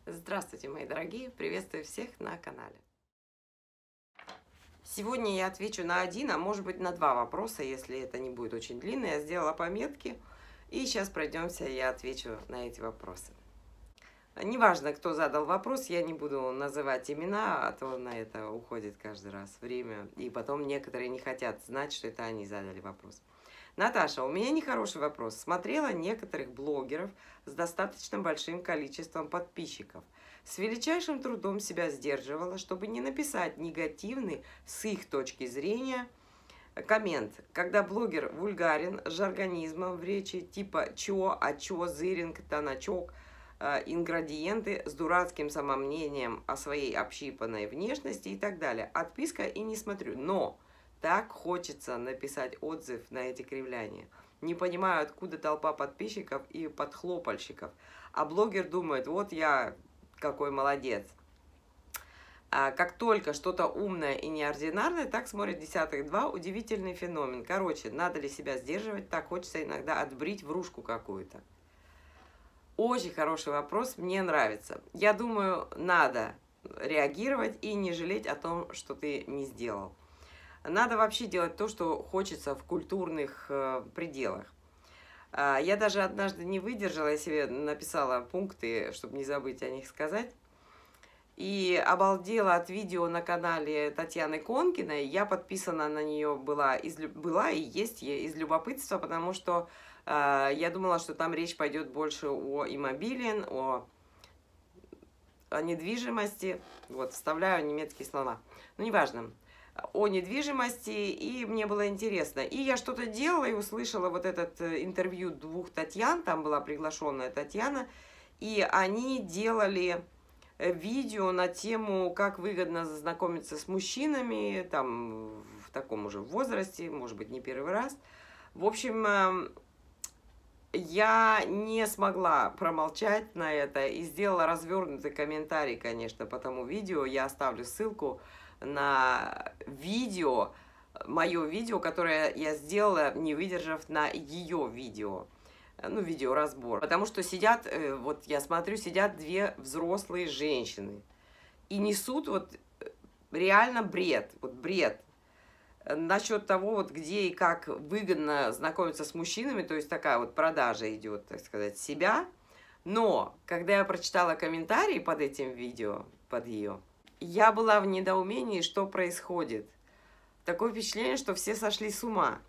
Здравствуйте, мои дорогие! Приветствую всех на канале. Сегодня я отвечу на один, а может быть на два вопроса, если это не будет очень длинно. Я сделала пометки, и сейчас пройдемся, я отвечу на эти вопросы. Неважно, кто задал вопрос, я не буду называть имена, а то на это уходит каждый раз время, и потом некоторые не хотят знать, что это они задали вопрос. Наташа, у меня нехороший вопрос. Смотрела некоторых блогеров с достаточно большим количеством подписчиков. С величайшим трудом себя сдерживала, чтобы не написать негативный с их точки зрения коммент. Когда блогер вульгарен, с жаргонизмом в речи, типа чё, а чё, зыринг, тоначок, ингредиенты, с дурацким самомнением о своей общипанной внешности и так далее. Отписка и не смотрю. Но так хочется написать отзыв на эти кривляния. Не понимаю, откуда толпа подписчиков и подхлопальщиков. А блогер думает, вот я какой молодец. А как только что-то умное и неординарное, так смотрит десятых два. Удивительный феномен. Короче, надо ли себя сдерживать? Так хочется иногда отбрить врушку какую-то. Очень хороший вопрос, мне нравится. Я думаю, надо реагировать и не жалеть о том, что ты не сделал. Надо вообще делать то, что хочется в культурных пределах. Я даже однажды не выдержала, я себе написала пункты, чтобы не забыть о них сказать. И обалдела от видео на канале Татьяны Конкиной. Я подписана на нее была и есть из любопытства, потому что я думала, что там речь пойдет больше о иммобилен, о недвижимости. Вот, вставляю немецкие слова. Ну, неважно. О недвижимости, и мне было интересно. И я что-то делала и услышала вот этот интервью двух Татьян, там была приглашенная Татьяна, и они делали видео на тему, как выгодно знакомиться с мужчинами, там, в таком уже возрасте, может быть, не первый раз. В общем, я не смогла промолчать на это и сделала развернутый комментарий, конечно, по тому видео. Я оставлю ссылку на видео, мое видео, которое я сделала, не выдержав, на ее видео. Ну, видеоразбор. Потому что сидят, вот я смотрю, сидят две взрослые женщины и несут вот реально бред, вот бред насчет того, вот где и как выгодно знакомиться с мужчинами, то есть такая вот продажа идет, так сказать, себя. Но когда я прочитала комментарии под этим видео, под ее, я была в недоумении, что происходит. Такое впечатление, что все сошли с ума.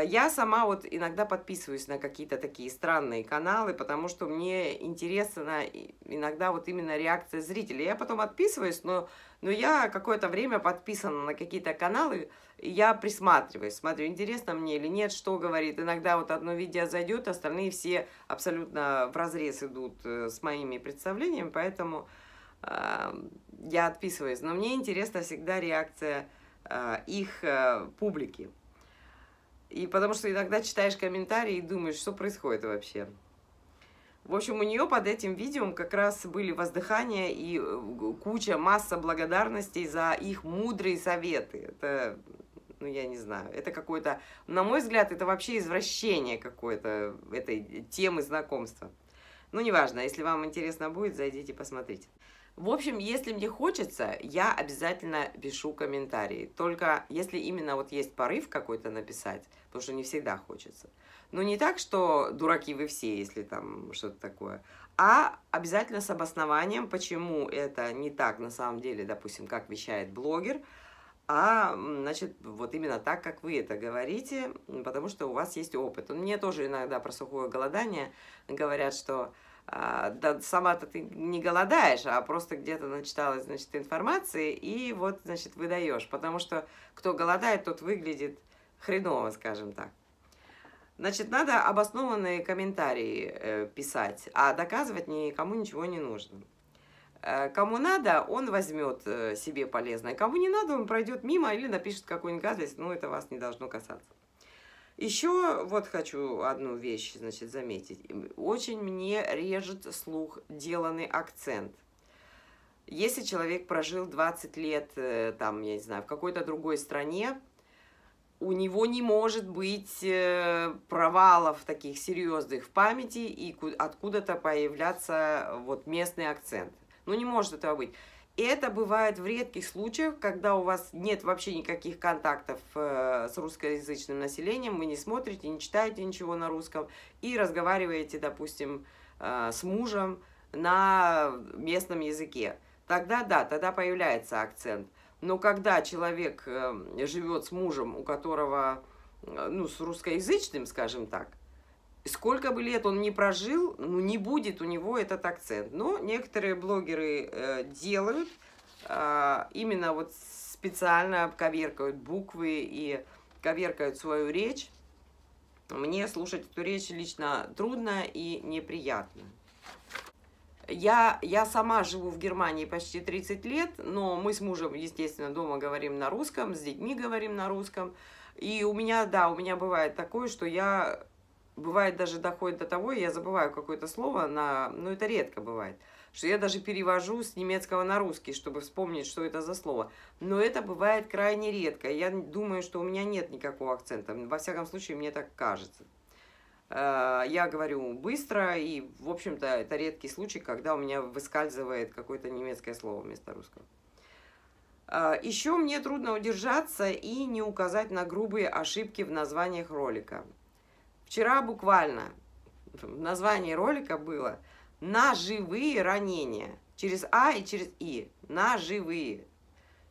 Я сама вот иногда подписываюсь на какие-то такие странные каналы, потому что мне интересна иногда вот именно реакция зрителей. Я потом отписываюсь, но я какое-то время подписана на какие-то каналы, и я присматриваюсь, смотрю, интересно мне или нет, что говорит. Иногда вот одно видео зайдет, остальные все абсолютно вразрез идут с моими представлениями, поэтому я отписываюсь. Но мне интересна всегда реакция их публики. И потому что иногда читаешь комментарии и думаешь, что происходит вообще. В общем, у нее под этим видео как раз были воздыхания и масса благодарностей за их мудрые советы. Это, ну, я не знаю, это какое-то, на мой взгляд, это вообще извращение какое-то этой темы знакомства. Ну, неважно, если вам интересно будет, зайдите, посмотрите. В общем, если мне хочется, я обязательно пишу комментарии. Только если именно вот есть порыв какой-то написать, потому что не всегда хочется. Но не так, что дураки вы все, если там что-то такое, а обязательно с обоснованием, почему это не так на самом деле, допустим, как вещает блогер, а, значит, вот именно так, как вы это говорите, потому что у вас есть опыт. Мне тоже иногда про сухое голодание говорят, что да сама-то ты не голодаешь, а просто где-то начиталась, значит, информации, и вот, значит, выдаешь. Потому что кто голодает, тот выглядит хреново, скажем так. Значит, надо обоснованные комментарии писать, а доказывать никому ничего не нужно. Кому надо, он возьмет себе полезное. Кому не надо, он пройдет мимо или напишет какую-нибудь гадость, но это вас не должно касаться. Еще вот хочу одну вещь, значит, заметить. Очень мне режет слух деланный акцент. Если человек прожил 20 лет, там, я не знаю, в какой-то другой стране, у него не может быть провалов таких серьезных в памяти и откуда-то появляться вот местный акцент. Ну, не может этого быть. И это бывает в редких случаях, когда у вас нет вообще никаких контактов с русскоязычным населением, вы не смотрите, не читаете ничего на русском и разговариваете, допустим, с мужем на местном языке. Тогда да, тогда появляется акцент. Но когда человек живет с мужем, у которого, ну, с русскоязычным, скажем так, сколько бы лет он ни прожил, ну, не будет у него этот акцент. Но некоторые блогеры делают, именно вот специально коверкают буквы и коверкают свою речь. Мне слушать эту речь лично трудно и неприятно. Я сама живу в Германии почти 30 лет, но мы с мужем, естественно, дома говорим на русском, с детьми говорим на русском. И у меня, да, у меня бывает такое, что бывает даже доходит до того, я забываю какое-то слово, ну это редко бывает, что я даже перевожу с немецкого на русский, чтобы вспомнить, что это за слово. Но это бывает крайне редко. Я думаю, что у меня нет никакого акцента. Во всяком случае, мне так кажется. Я говорю быстро, и, в общем-то, это редкий случай, когда у меня выскальзывает какое-то немецкое слово вместо русского. Еще мне трудно удержаться и не указать на грубые ошибки в названиях ролика. Вчера буквально в названии ролика было «ножевые ранения». Через «а» и через «и». Ножевые.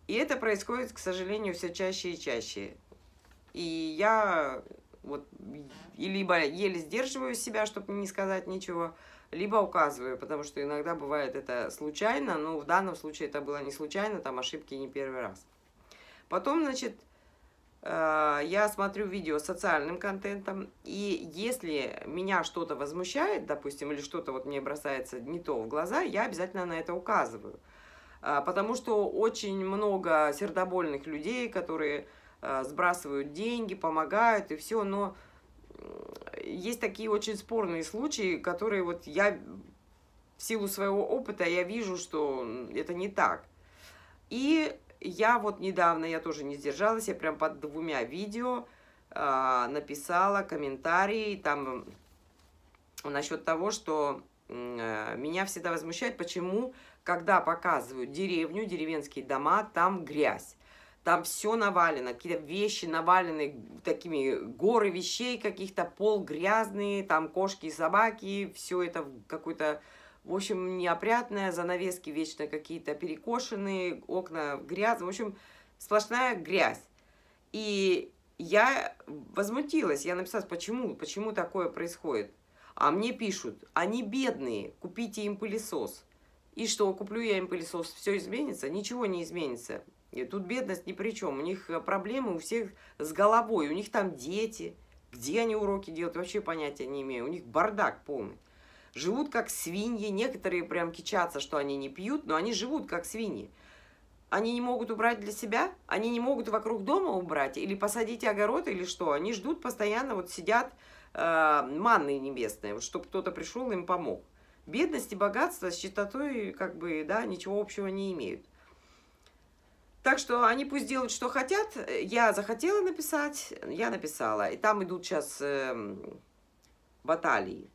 И это происходит, к сожалению, все чаще и чаще. И я вот и либо еле сдерживаю себя, чтобы не сказать ничего, либо указываю, потому что иногда бывает это случайно, но в данном случае это было не случайно, там ошибки не первый раз. Потом, значит, я смотрю видео с социальным контентом, и если меня что-то возмущает, допустим, или что-то вот мне бросается не то в глаза, я обязательно на это указываю. Потому что очень много сердобольных людей, которые сбрасывают деньги, помогают и все, но есть такие очень спорные случаи, которые вот я в силу своего опыта я вижу, что это не так. И я вот недавно, я тоже не сдержалась, я прям под 2 видео написала комментарий там насчет того, что меня всегда возмущает, почему, когда показывают деревню, деревенские дома, там грязь. Там все навалено, какие-то вещи навалены, такими горы вещей каких-то, пол грязный, там кошки и собаки, все это какое-то, в общем, неопрятное, занавески вечно какие-то перекошенные, окна грязные, в общем, сплошная грязь. И я возмутилась, я написала, почему такое происходит. А мне пишут, они бедные, купите им пылесос. И что, куплю я им пылесос, все изменится? Ничего не изменится. И тут бедность ни при чем. У них проблемы у всех с головой. У них там дети. Где они уроки делают, вообще понятия не имею. У них бардак полный. Живут как свиньи. Некоторые прям кичатся, что они не пьют, но они живут как свиньи. Они не могут убрать для себя? Они не могут вокруг дома убрать? Или посадить огород, или что? Они ждут постоянно, вот сидят манной небесной, вот, чтобы кто-то пришел и им помог. Бедность и богатство с чистотой, как бы, да, ничего общего не имеют. Так что они пусть делают, что хотят. Я захотела написать, я написала. И там идут сейчас баталии.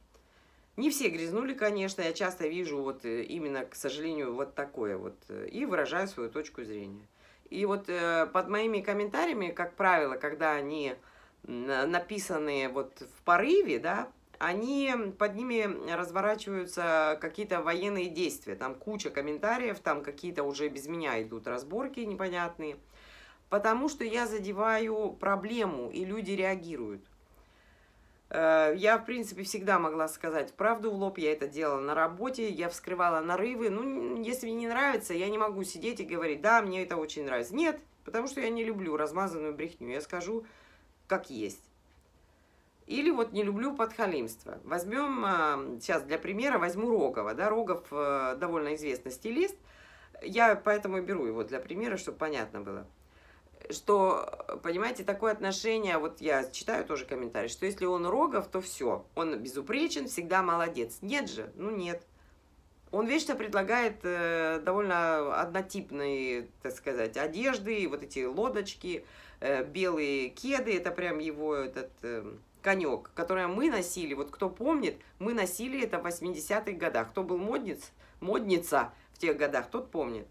Не все грязнули, конечно. Я часто вижу вот именно, к сожалению, вот такое вот. И выражаю свою точку зрения. И вот под моими комментариями, как правило, когда они написаны вот в порыве, да, они, под ними разворачиваются какие-то военные действия. Там куча комментариев, там какие-то уже без меня идут разборки непонятные. Потому что я задеваю проблему, и люди реагируют. Я, в принципе, всегда могла сказать правду в лоб, я это делала на работе, я вскрывала нарывы. Ну, если мне не нравится, я не могу сидеть и говорить, да, мне это очень нравится. Нет, потому что я не люблю размазанную брехню, я скажу, как есть. Или вот не люблю подхалимство. Возьмем, сейчас для примера возьму Рогова. Да? Рогов довольно известный стилист. Я поэтому и беру его для примера, чтобы понятно было. Что, понимаете, такое отношение, вот я читаю тоже комментарий, что если он Рогов, то все, он безупречен, всегда молодец. Нет же, ну нет. Он вечно предлагает довольно однотипные, так сказать, одежды, вот эти лодочки, белые кеды, это прям его этот конек, который мы носили, вот кто помнит, мы носили это в 80-х годах. Кто был модница в тех годах, тот помнит.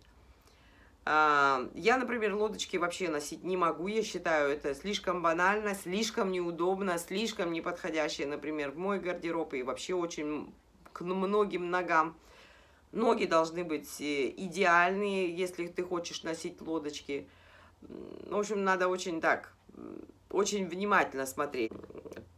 Я, например, лодочки вообще носить не могу, я считаю, это слишком банально, слишком неудобно, слишком неподходящее, например, в мой гардероб и вообще очень к многим ногам. Ноги должны быть идеальные, если ты хочешь носить лодочки. В общем, надо очень так, очень внимательно смотреть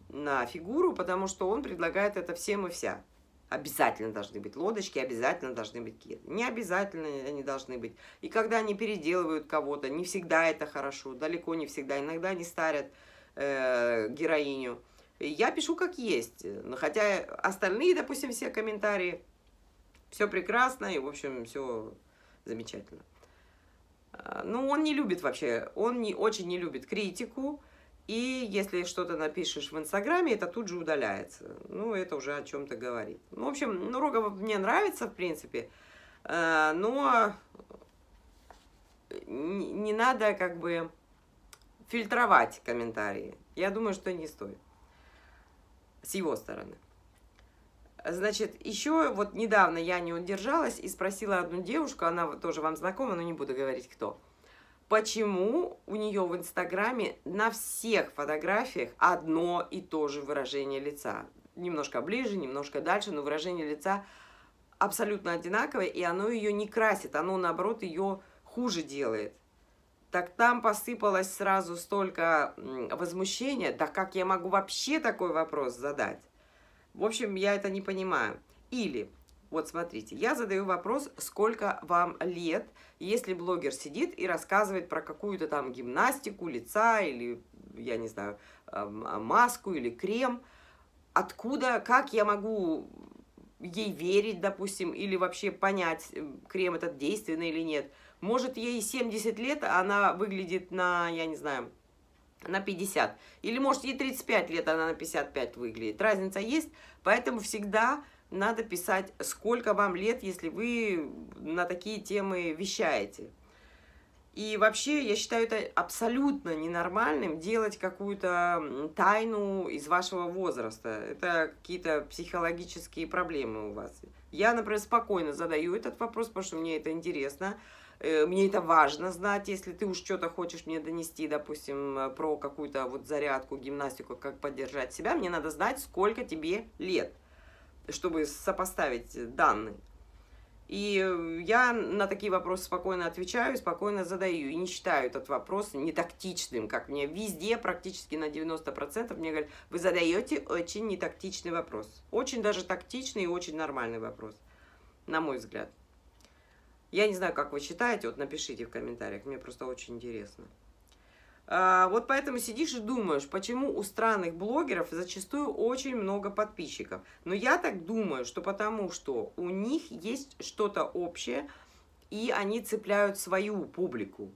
на фигуру, потому что он предлагает это всем и вся. Обязательно должны быть лодочки, обязательно должны быть кеды. Не обязательно они должны быть. И когда они переделывают кого-то, не всегда это хорошо, далеко не всегда. Иногда они старят героиню. Я пишу как есть. Хотя остальные, допустим, все комментарии, все прекрасно и, в общем, все замечательно. Ну, он не любит вообще, он очень не любит критику. И если что-то напишешь в Инстаграме, это тут же удаляется. Ну, это уже о чем-то говорит. Ну, в общем, ну, Рогов мне нравится, в принципе. Но не надо, как бы, фильтровать комментарии. Я думаю, что не стоит. С его стороны. Значит, еще вот недавно я не удержалась и спросила одну девушку, она тоже вам знакома, но не буду говорить, кто. Почему у нее в Инстаграме на всех фотографиях одно и то же выражение лица? Немножко ближе, немножко дальше, но выражение лица абсолютно одинаковое, и оно ее не красит, оно, наоборот, ее хуже делает. Так там посыпалось сразу столько возмущения, да как я могу вообще такой вопрос задать? В общем, я это не понимаю. Или... Вот смотрите, я задаю вопрос, сколько вам лет, если блогер сидит и рассказывает про какую-то там гимнастику лица или, я не знаю, маску или крем. Откуда, как я могу ей верить, допустим, или вообще понять, крем этот действенный или нет. Может, ей 70 лет, а она выглядит на, я не знаю, на 50. Или, может, ей 35 лет, а она на 55 выглядит. Разница есть, поэтому всегда... Надо писать, сколько вам лет, если вы на такие темы вещаете. И вообще, я считаю это абсолютно ненормальным делать какую-то тайну из вашего возраста. Это какие-то психологические проблемы у вас. Я, например, спокойно задаю этот вопрос, потому что мне это интересно. Мне это важно знать, если ты уж что-то хочешь мне донести, допустим, про какую-то вот зарядку, гимнастику, как поддержать себя. Мне надо знать, сколько тебе лет, чтобы сопоставить данные. И я на такие вопросы спокойно отвечаю, спокойно задаю. И не считаю этот вопрос нетактичным, как мне везде, практически на 90% мне говорят, вы задаете очень нетактичный вопрос. Очень даже тактичный и очень нормальный вопрос, на мой взгляд. Я не знаю, как вы считаете, вот напишите в комментариях, мне просто очень интересно. Вот поэтому сидишь и думаешь, почему у странных блогеров зачастую очень много подписчиков. Но я так думаю, что потому что у них есть что-то общее, и они цепляют свою публику.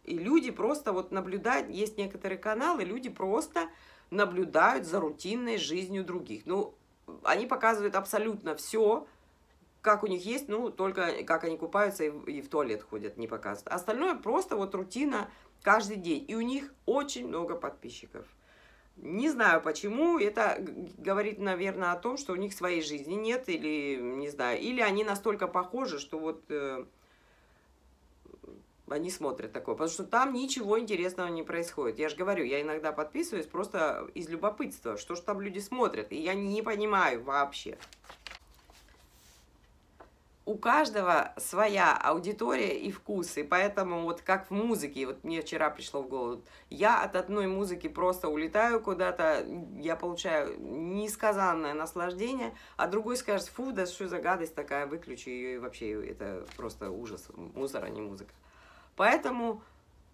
И люди просто вот наблюдают, есть некоторые каналы, люди просто наблюдают за рутинной жизнью других. Ну, они показывают абсолютно все, как у них есть, ну, только как они купаются и в туалет ходят, не показывают. Остальное просто вот рутина каждый день. И у них очень много подписчиков. Не знаю почему. Это говорит, наверное, о том, что у них своей жизни нет. Или, не знаю, или они настолько похожи, что вот они смотрят такое. Потому что там ничего интересного не происходит. Я же говорю, я иногда подписываюсь просто из любопытства. Что ж там люди смотрят. И я не понимаю вообще. У каждого своя аудитория и вкусы, поэтому вот как в музыке, вот мне вчера пришло в голову, я от одной музыки просто улетаю куда-то, я получаю несказанное наслаждение, а другой скажет, фу, да что за гадость такая, выключи ее, и вообще это просто ужас, мусор, а не музыка. Поэтому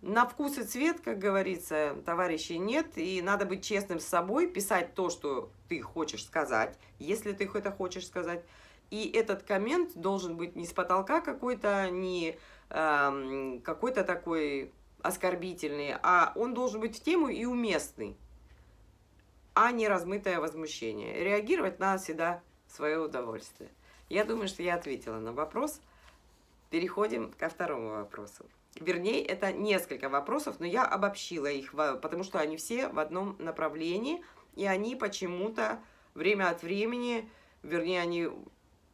на вкус и цвет, как говорится, товарищей нет, и надо быть честным с собой, писать то, что ты хочешь сказать, если ты это хочешь сказать. И этот коммент должен быть не с потолка какой-то, не какой-то такой оскорбительный, а он должен быть в тему и уместный, а не размытое возмущение. Реагировать надо всегда в свое удовольствие. Я думаю, что я ответила на вопрос. Переходим ко второму вопросу. Вернее, это несколько вопросов, но я обобщила их, потому что они все в одном направлении, и они почему-то время от времени, вернее, они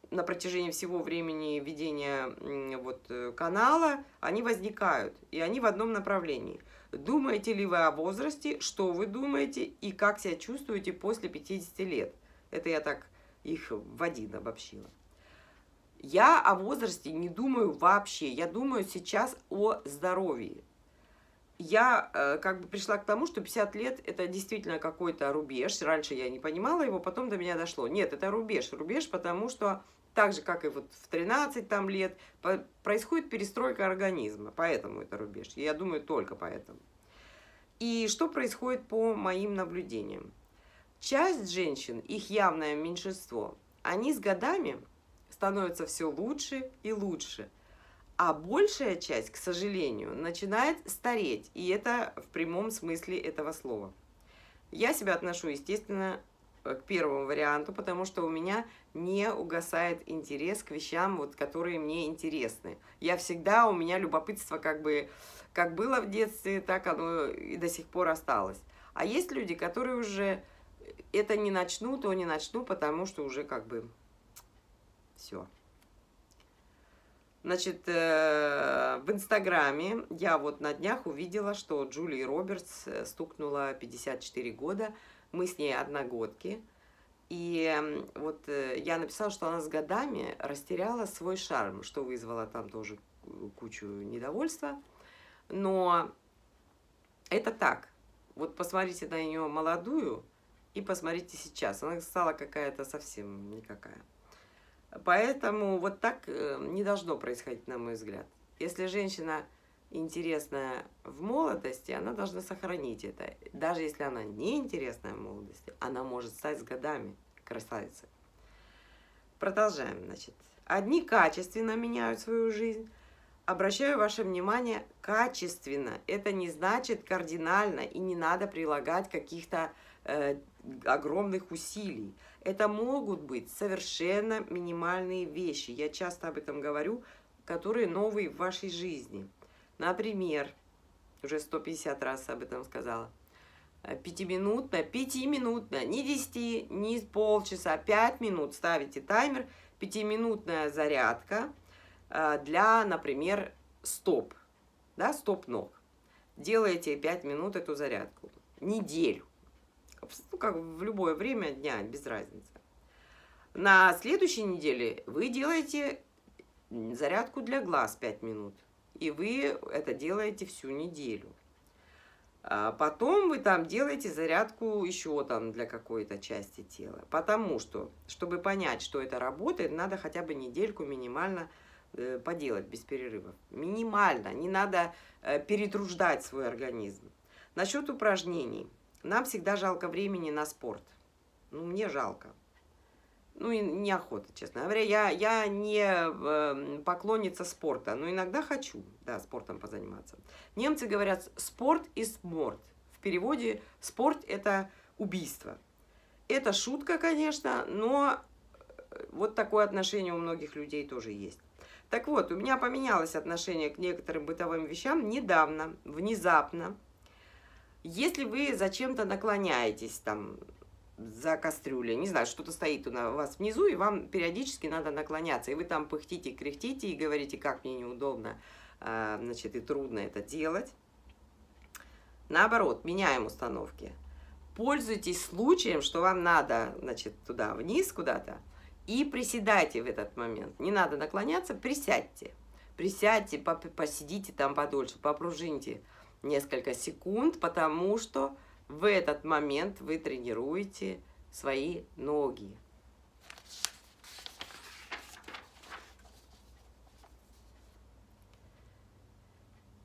на протяжении всего времени ведения канала, они возникают, и они в одном направлении. Думаете ли вы о возрасте, что вы думаете и как себя чувствуете после 50 лет? Это я так их в один обобщила. Я о возрасте не думаю вообще, я думаю сейчас о здоровье. Я как бы пришла к тому, что 50 лет это действительно какой-то рубеж. Раньше я не понимала его, потом до меня дошло. Нет, это рубеж. Рубеж, потому что так же, как и вот в 13 там, лет, происходит перестройка организма. Поэтому это рубеж. Я думаю, только поэтому. И что происходит по моим наблюдениям? Часть женщин, их явное меньшинство, они с годами становятся все лучше и лучше. А большая часть, к сожалению, начинает стареть. И это в прямом смысле этого слова. Я себя отношу, естественно, к первому варианту, потому что у меня не угасает интерес к вещам, вот, которые мне интересны. У меня любопытство как было в детстве, так оно и до сих пор осталось. А есть люди, которые уже это не начну, то не начну, потому что уже все. Значит, в Инстаграме я вот на днях увидела, что Джулии Робертс стукнуло 54 года. Мы с ней одногодки. И вот я написала, что она с годами растеряла свой шарм, что вызвало там тоже кучу недовольства. Но это так. Вот посмотрите на нее молодую и посмотрите сейчас. Она стала какая-то совсем никакая. Поэтому вот так не должно происходить, на мой взгляд. Если женщина интересная в молодости, она должна сохранить это. Даже если она не интересная в молодости, она может стать с годами красавицей. Продолжаем, значит. Одни качественно меняют свою жизнь. Обращаю ваше внимание, качественно. Это не значит кардинально, и не надо прилагать каких-то огромных усилий. Это могут быть совершенно минимальные вещи. Я часто об этом говорю, которые новые в вашей жизни. Например, уже 150 раз об этом сказала. Пятиминутная, не 10, не полчаса, 5 минут ставите таймер. 5-минутная зарядка для, например, стоп. Да, стоп ног. Делаете 5 минут эту зарядку. Неделю. Ну, как в любое время дня, без разницы. На следующей неделе вы делаете зарядку для глаз 5 минут. И вы это делаете всю неделю. А потом вы там делаете зарядку еще там для какой-то части тела. Потому что, чтобы понять, что это работает, надо хотя бы недельку минимально поделать без перерывов. Минимально. Не надо перетруждать свой организм. Насчет упражнений. Нам всегда жалко времени на спорт. Ну, мне жалко. Ну, и неохота, честно говоря. Я не поклонница спорта, но иногда хочу, да, спортом позаниматься. Немцы говорят «спорт is морд». В переводе «спорт» – это убийство. Это шутка, конечно, но вот такое отношение у многих людей тоже есть. Так вот, у меня поменялось отношение к некоторым бытовым вещам недавно, внезапно. Если вы зачем-то наклоняетесь там за кастрюлей, не знаю, что-то стоит у вас внизу, и вам периодически надо наклоняться, и вы там пыхтите, кряхтите и говорите, как мне неудобно, значит, и трудно это делать. Наоборот, меняем установки. Пользуйтесь случаем, что вам надо, значит, туда вниз куда-то, и приседайте в этот момент. Не надо наклоняться, присядьте. Присядьте, посидите там подольше, попружиньте несколько секунд, потому что в этот момент вы тренируете свои ноги.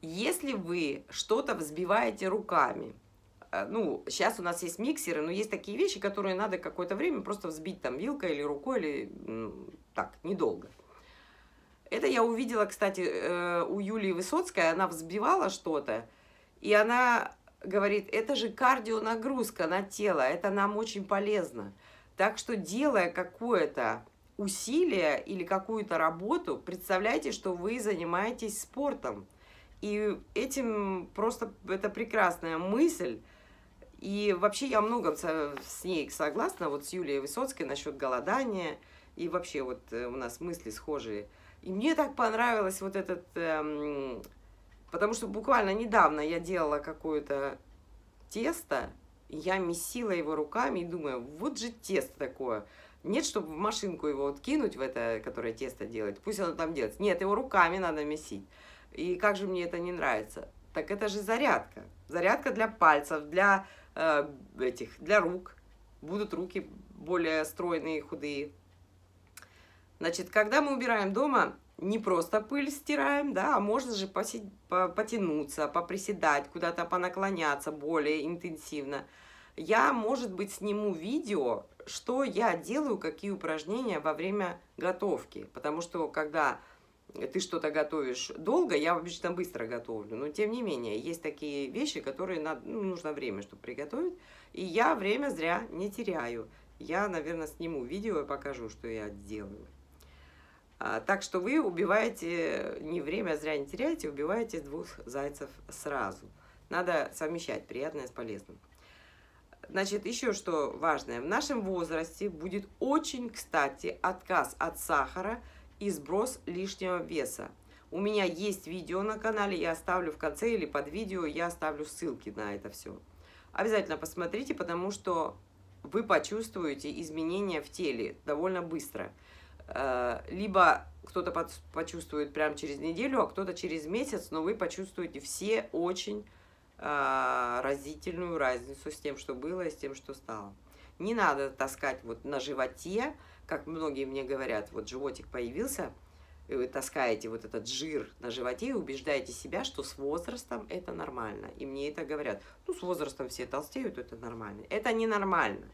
Если вы что-то взбиваете руками, ну, сейчас у нас есть миксеры, но есть такие вещи, которые надо какое-то время просто взбить там вилкой или рукой, или так, недолго. Это я увидела, кстати, у Юлии Высоцкой, она взбивала что-то, и она говорит, это же кардионагрузка на тело, это нам очень полезно. Так что, делая какое-то усилия или какую-то работу, представляйте, что вы занимаетесь спортом. И этим просто это прекрасная мысль. И вообще я многом с ней согласна, вот с Юлией Высоцкой насчет голодания. И вообще вот у нас мысли схожие. И мне так понравилось вот этот... потому что буквально недавно я делала какое-то тесто, и я месила его руками и думаю, вот же тесто такое. Нет, чтобы в машинку его вот кинуть в это, которое тесто делает, пусть оно там делается. Нет, его руками надо месить. И как же мне это не нравится? Так это же зарядка. Зарядка для пальцев, для для рук. Будут руки более стройные, худые. Значит, когда мы убираем дома, не просто пыль стираем, да, а можно же потянуться, поприседать, куда-то понаклоняться более интенсивно. Я, может быть, сниму видео, что я делаю, какие упражнения во время готовки. Потому что, когда ты что-то готовишь долго, я обычно быстро готовлю, но тем не менее, есть такие вещи, которые нужно время, чтобы приготовить, и я время зря не теряю. Я, наверное, сниму видео и покажу, что я делаю. Так что вы убиваете, не время зря не теряете, убиваете двух зайцев сразу. Надо совмещать приятное с полезным. Значит, еще что важное. В нашем возрасте будет очень, кстати, отказ от сахара и сброс лишнего веса. У меня есть видео на канале, я оставлю в конце или под видео, я оставлю ссылки на это все. Обязательно посмотрите, потому что вы почувствуете изменения в теле довольно быстро. Либо кто-то почувствует прямо через неделю, а кто-то через месяц, но вы почувствуете все очень разительную разницу с тем, что было, и с тем, что стало. Не надо таскать вот на животе, как многие мне говорят, вот животик появился, и вы таскаете вот этот жир на животе и убеждаете себя, что с возрастом это нормально. И мне это говорят, ну с возрастом все толстеют, это нормально. Это ненормально.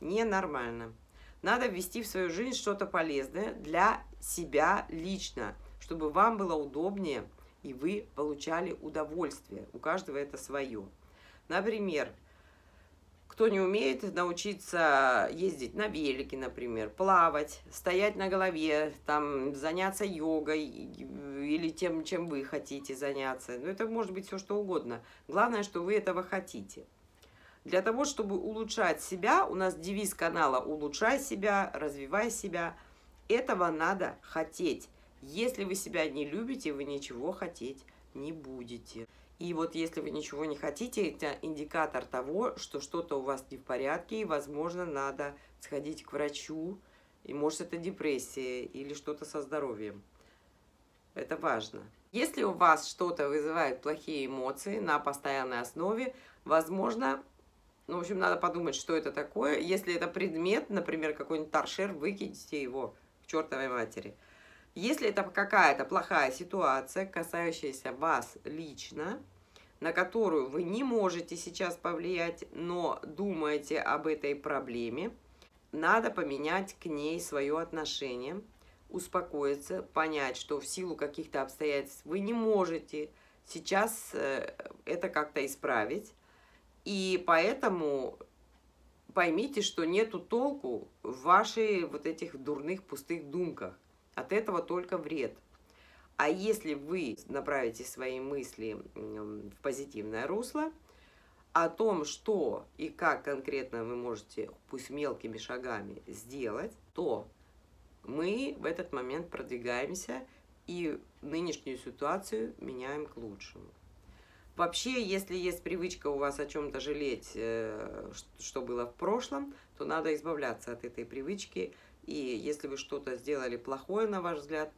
Ненормально. Надо ввести в свою жизнь что-то полезное для себя лично, чтобы вам было удобнее и вы получали удовольствие. У каждого это свое. Например, кто не умеет научиться ездить на велике, например, плавать, стоять на голове, там, заняться йогой или тем, чем вы хотите заняться. Ну, это может быть все что угодно. Главное, что вы этого хотите. Для того, чтобы улучшать себя, у нас девиз канала «Улучшай себя, развивай себя». Этого надо хотеть. Если вы себя не любите, вы ничего хотеть не будете. И вот если вы ничего не хотите, это индикатор того, что что-то у вас не в порядке, и, возможно, надо сходить к врачу, и, может, это депрессия или что-то со здоровьем. Это важно. Если у вас что-то вызывает плохие эмоции на постоянной основе, возможно, ну, в общем, надо подумать, что это такое. Если это предмет, например, какой-нибудь торшер, выкиньте его к чертовой матери. Если это какая-то плохая ситуация, касающаяся вас лично, на которую вы не можете сейчас повлиять, но думаете об этой проблеме, надо поменять к ней свое отношение, успокоиться, понять, что в силу каких-то обстоятельств вы не можете сейчас это как-то исправить, и поэтому поймите, что нету толку в ваших вот этих дурных пустых думках. От этого только вред. А если вы направите свои мысли в позитивное русло, о том, что и как конкретно вы можете, пусть мелкими шагами, сделать, то мы в этот момент продвигаемся и нынешнюю ситуацию меняем к лучшему. Вообще, если есть привычка у вас о чем-то жалеть, что было в прошлом, то надо избавляться от этой привычки. И если вы что-то сделали плохое, на ваш взгляд,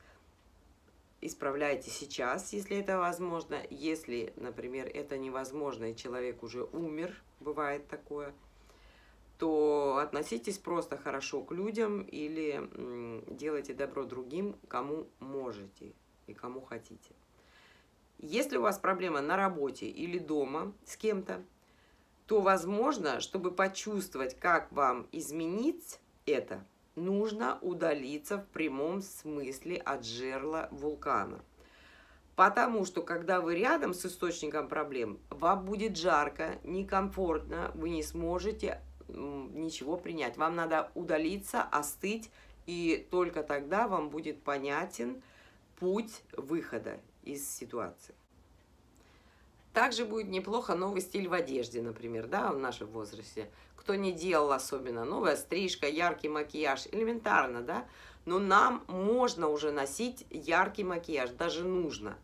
исправляйте сейчас, если это возможно. Если, например, это невозможно, и человек уже умер, бывает такое, то относитесь просто хорошо к людям или делайте добро другим, кому можете и кому хотите. Если у вас проблема на работе или дома с кем-то, то, возможно, чтобы почувствовать, как вам изменить это, нужно удалиться в прямом смысле от жерла вулкана. Потому что, когда вы рядом с источником проблем, вам будет жарко, некомфортно, вы не сможете ничего принять. Вам надо удалиться, остыть И только тогда вам будет понятен путь выхода из ситуации. Также будет неплохо новый стиль в одежде, например, да, в нашем возрасте. Кто не делал особенно, новая стрижка, яркий макияж, элементарно, да. Но нам можно уже носить яркий макияж, даже нужно.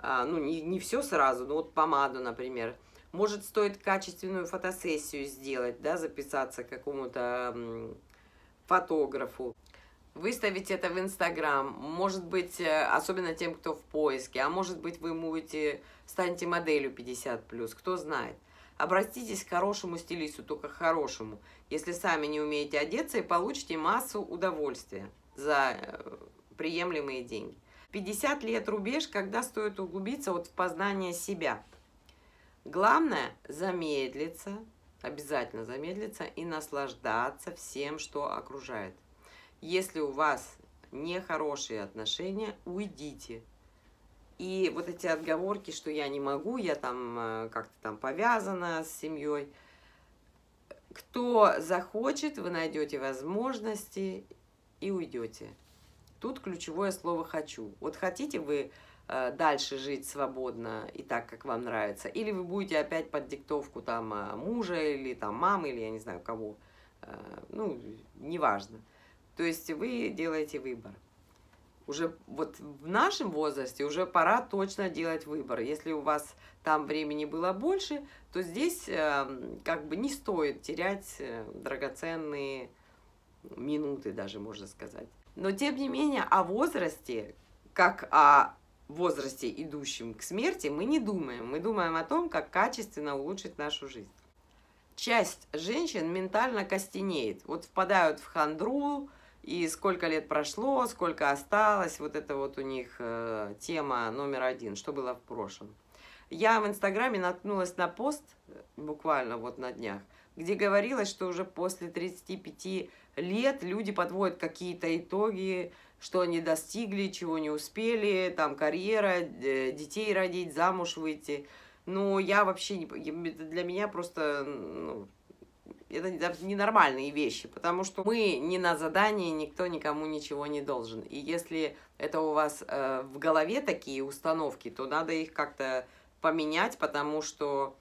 Ну, не все сразу, но вот помаду, например. Может, стоит качественную фотосессию сделать, да, записаться к какому-то фотографу. Выставить это в Инстаграм, может быть, особенно тем, кто в поиске, а может быть, вы станете моделью 50+, кто знает. Обратитесь к хорошему стилисту, только к хорошему, если сами не умеете одеться, и получите массу удовольствия за приемлемые деньги. 50 лет рубеж, когда стоит углубиться вот в познание себя. Главное замедлиться, обязательно замедлиться и наслаждаться всем, что окружает. Если у вас нехорошие отношения, уйдите. И вот эти отговорки, что я не могу, я там как-то там повязана с семьей. Кто захочет, вы найдете возможности и уйдете. Тут ключевое слово «хочу». Вот хотите вы дальше жить свободно и так, как вам нравится, или вы будете опять под диктовку там мужа или там мамы, или я не знаю кого, ну, неважно. То есть вы делаете выбор. Уже вот в нашем возрасте уже пора точно делать выбор. Если у вас там времени было больше, то здесь как бы не стоит терять драгоценные минуты, даже можно сказать. Но тем не менее о возрасте, как о возрасте, идущем к смерти, мы не думаем. Мы думаем о том, как качественно улучшить нашу жизнь. Часть женщин ментально костенеет, вот впадают в хандру, и сколько лет прошло, сколько осталось, вот это вот у них тема номер один, что было в прошлом. Я в Инстаграме наткнулась на пост, буквально вот на днях, где говорилось, что уже после 35 лет люди подводят какие-то итоги, что они достигли, чего не успели, там карьера, детей родить, замуж выйти. Ну, я вообще не... Для меня просто... Ну, это ненормальные вещи, потому что мы не на задании, никто никому ничего не должен. И если это у вас в голове такие установки, то надо их как-то поменять, потому что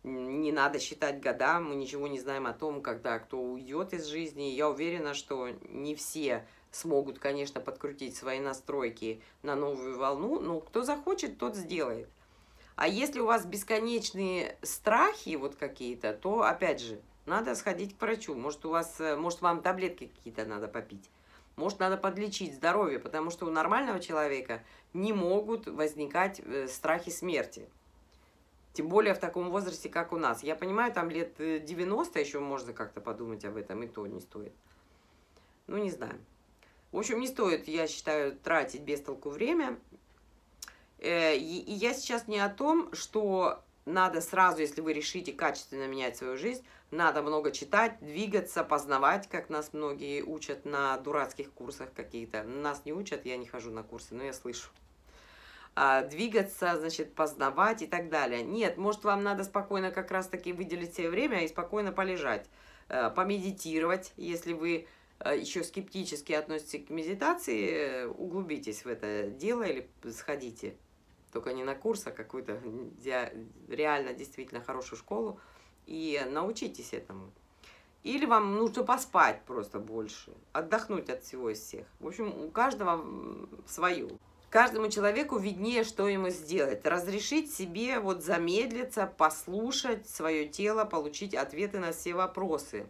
не надо считать года, мы ничего не знаем о том, когда кто уйдет из жизни. Я уверена, что не все смогут, конечно, подкрутить свои настройки на новую волну, но кто захочет, тот сделает. А если у вас бесконечные страхи вот какие-то, то, опять же, надо сходить к врачу. Может, вам таблетки какие-то надо попить. Может, надо подлечить здоровье, потому что у нормального человека не могут возникать страхи смерти. Тем более в таком возрасте, как у нас. Я понимаю, там лет 90 еще можно как-то подумать об этом, и то не стоит. Ну, не знаю. В общем, не стоит, я считаю, тратить без толку время. И я сейчас не о том, что надо сразу, если вы решите качественно менять свою жизнь, надо много читать, двигаться, познавать, как нас многие учат на дурацких курсах каких-то. Нас не учат, я не хожу на курсы, но я слышу. Двигаться, значит, познавать и так далее. Нет, может, вам надо спокойно как раз-таки выделить себе время и спокойно полежать, помедитировать. Если вы еще скептически относитесь к медитации, углубитесь в это дело или сходите. Только не на курс, а какую-то реально действительно хорошую школу, и научитесь этому. Или вам нужно поспать просто больше, отдохнуть от всего из всех. В общем, у каждого свое. Каждому человеку виднее, что ему сделать. Разрешить себе вот замедлиться, послушать свое тело, получить ответы на все вопросы.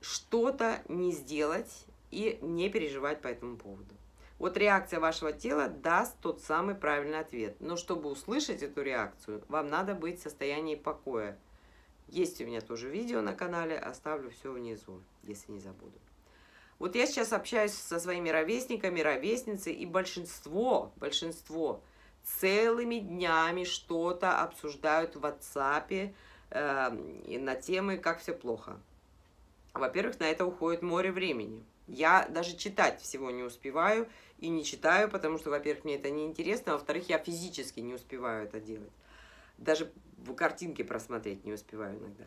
Что-то не сделать и не переживать по этому поводу. Вот реакция вашего тела даст тот самый правильный ответ. Но чтобы услышать эту реакцию, вам надо быть в состоянии покоя. Есть у меня тоже видео на канале, оставлю все внизу, если не забуду. Вот я сейчас общаюсь со своими ровесниками, ровесницей, и большинство целыми днями что-то обсуждают в WhatsApp на темы, как все плохо. Во-первых, на это уходит море времени. Я даже читать всего не успеваю и не читаю, потому что, во-первых, мне это не интересно, а во-вторых, я физически не успеваю это делать. Даже картинки просмотреть не успеваю иногда.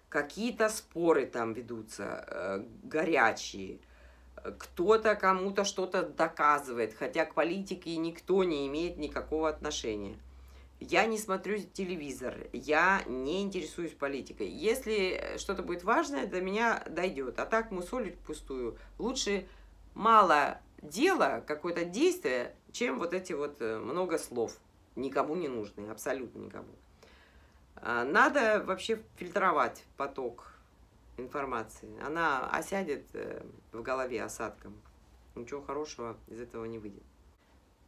Какие-то споры там ведутся, горячие. кто-то кому-то что-то доказывает, хотя к политике никто не имеет никакого отношения. Я не смотрю телевизор, я не интересуюсь политикой. Если что-то будет важное, до меня дойдет. А так мусолить впустую. Лучше мало дела, какое-то действие, чем вот эти вот много слов. Никому не нужные, абсолютно никому. Надо вообще фильтровать поток информации. Она осядет в голове осадком. Ничего хорошего из этого не выйдет.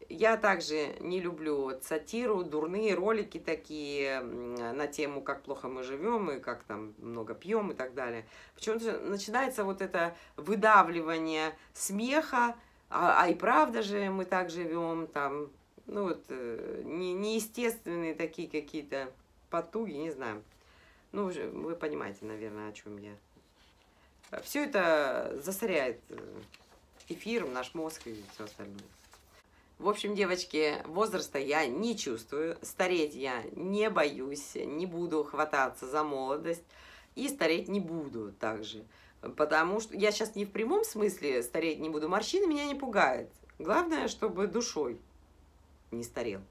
Я также не люблю сатиру, дурные ролики такие на тему, как плохо мы живем и как там много пьем и так далее. Почему-то начинается вот это выдавливание смеха, а и правда же мы так живем, там, ну вот, неестественные такие какие-то потуги, не знаю. Ну, вы понимаете, наверное, о чем я. Все это засоряет эфир, наш мозг и все остальное. В общем, девочки, возраста я не чувствую, стареть я не боюсь, не буду хвататься за молодость и стареть не буду также. Потому что я сейчас не в прямом смысле стареть не буду, морщины меня не пугают. Главное, чтобы душой не старел.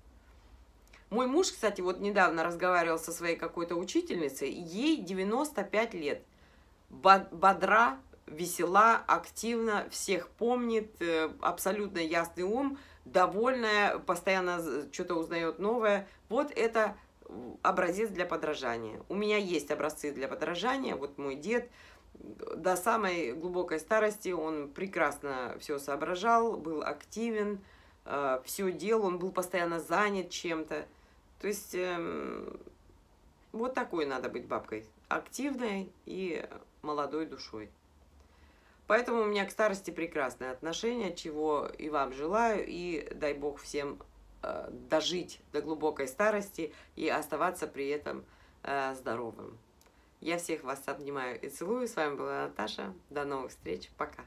Мой муж, кстати, вот недавно разговаривал со своей какой-то учительницей, ей 95 лет, бодра, весела, активна, всех помнит, абсолютно ясный ум, довольная, постоянно что-то узнает новое. Вот это образец для подражания. У меня есть образцы для подражания. Вот мой дед до самой глубокой старости, он прекрасно все соображал, был активен, все делал, он был постоянно занят чем-то. То есть вот такой надо быть бабкой. Активной и молодой душой. Поэтому у меня к старости прекрасное отношение, чего и вам желаю, и дай Бог всем дожить до глубокой старости и оставаться при этом здоровым. Я всех вас обнимаю и целую. С вами была Наташа. До новых встреч. Пока.